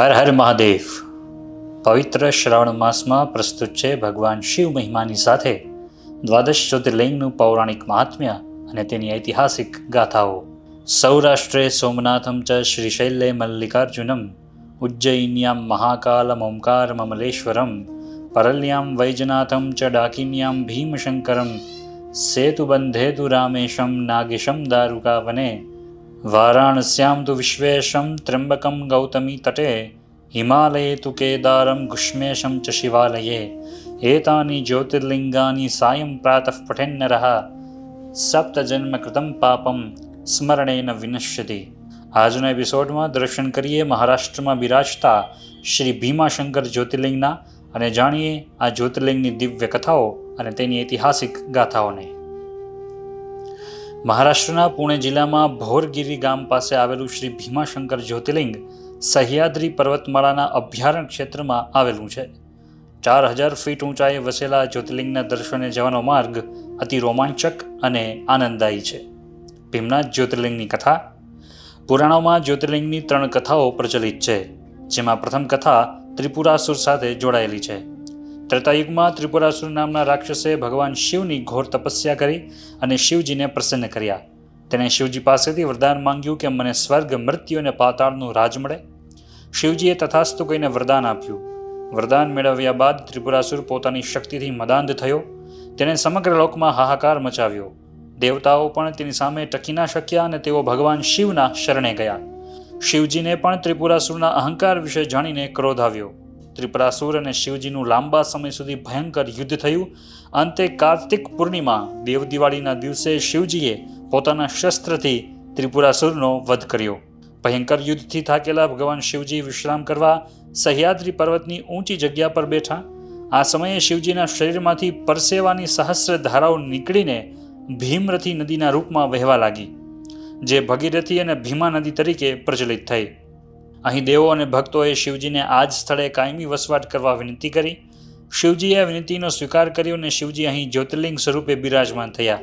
હર હર મહાદેવ. પવિત્ર શ્રાવણ માસમાં પ્રસ્તુત છે ભગવાન શિવ મહિમાની સાથે દ્વાદશ જ્યોતિર્લિંગનું પૌરાણિક મહાત્મ્ય અને તેની ઐતિહાસિક ગાથાઓ. સૌરાષ્ટ્રે સોમનાથમ ચ શ્રીશૈલે મલ્લિકાર્જુનમ ઉજ્જૈન્યામ મહાકાલમ ઓમકારમમલેશ્વરમ પરલ્યામ વૈજનાથમ ચ ડાકિન્યામ ભીમશંકરમ સેતુબંધેતુ રામેશમ નાગેશમ દારુકાવને વારાણસ્યામ તુ વિશ્વેશમ ત્ર્યંબકમ ગૌતમી તટે હિમાલયે તુ કેદારમ ગુષ્મેશમ ચ શિવાલયે એતાની જ્યોતિર્લિંગાની સાયં પ્રાતઃ પઠેન્નરઃ સપ્તજન્મ કૃતમ પાપમ સ્મરણેન વિનશ્યતિ. આજના એપિસોડમાં દર્શન કરીએ મહારાષ્ટ્રમાં બિરાજતા શ્રી ભીમાશંકર જ્યોતિર્લિંગના અને જાણીએ આ જ્યોતિર્લિંગની દિવ્ય કથાઓ અને તેની ઐતિહાસિક ગાથાઓને. મહારાષ્ટ્રના પુણે જિલ્લામાં ભોરગીરી ગામ પાસે આવેલું શ્રી ભીમાશંકર જ્યોતિર્લિંગ સહ્યાદ્રી પર્વતમાળાના અભયારણ્ય ક્ષેત્રમાં આવેલું છે. 4000 ફીટ ઊંચાઈએ વસેલા જ્યોતિર્લિંગના દર્શને જવાનો માર્ગ અતિ રોમાંચક અને આનંદદાયી છે. ભીમનાથ જ્યોતિર્લિંગની કથા. પુરાણોમાં જ્યોતિર્લિંગની 3 કથાઓ પ્રચલિત છે, જેમાં પ્રથમ કથા ત્રિપુરાસુર સાથે જોડાયેલી છે. ત્રેતાયુગમાં ત્રિપુરાસુર નામના રાક્ષસે ભગવાન શિવની ઘોર તપસ્યા કરી અને શિવજીને પ્રસન્ન કર્યા. તેણે શિવજી પાસેથી વરદાન માંગ્યું કે મને સ્વર્ગ, મૃત્યુ અને પાતાળનું રાજ મળે. શિવજીએ તથાસ્તુ કહીને વરદાન આપ્યું. વરદાન મેળવ્યા બાદ ત્રિપુરાસુર પોતાની શક્તિથી મદાંધ થયો. તેણે સમગ્ર લોકમાં હાહાકાર મચાવ્યો. દેવતાઓ પણ તેની સામે ટકી ના શક્યા અને તેઓ ભગવાન શિવના શરણે ગયા. શિવજીને પણ ત્રિપુરાસુરના અહંકાર વિશે જાણીને ક્રોધ આવ્યો. ત્રિપુરાસુર અને શિવજીનું લાંબા સમય સુધી ભયંકર યુદ્ધ થયું. અંતે કાર્તિક પૂર્ણિમા દેવ દિવાળીના દિવસે શિવજીએ પોતાના શસ્ત્રથી ત્રિપુરાસુરનો વધ કર્યો. ભયંકર યુદ્ધથી થાકેલા ભગવાન શિવજી વિશ્રામ કરવા સહ્યાદ્રી પર્વતની ઊંચી જગ્યા પર બેઠા. આ સમયે શિવજીના શરીરમાંથી પરસેવાની સહસ્ર ધારાઓ નીકળીને ભીમરથી નદીના રૂપમાં વહેવા લાગી, જે ભગીરથી અને ભીમા નદી તરીકે પ્રચલિત થઈ. અહીં દેવો અને ભક્તોએ શિવજીને આ જ સ્થળે કાયમી વસવાટ કરવા વિનંતી કરી. શિવજીએ વિનંતીનો સ્વીકાર કર્યો અને શિવજી અહીં જ્યોતિર્લિંગ સ્વરૂપે બિરાજમાન થયા.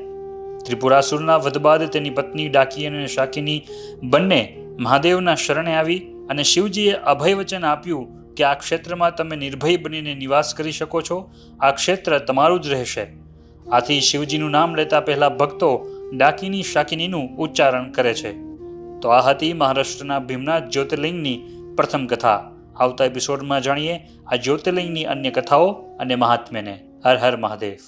ત્રિપુરાસુરના વધ બાદ તેની પત્ની ડાકી અને શાકિની બંને મહાદેવના શરણે આવી અને શિવજીએ અભય વચન આપ્યું કે આ ક્ષેત્રમાં તમે નિર્ભય બનીને નિવાસ કરી શકો છો. આ ક્ષેત્ર તમારું જ રહેશે. આથી શિવજીનું નામ લેતા પહેલા ભક્તો ડાકીની શાકિનીનું ઉચ્ચારણ કરે છે. તો આ હતી મહારાષ્ટ્રના ભીમનાથ જ્યોતિર્લિંગની પ્રથમ કથા. આવતા એપિસોડમાં જાણીએ આ જ્યોતિર્લિંગની અન્ય કથાઓ અને મહાત્મ્યને. હર હર મહાદેવ.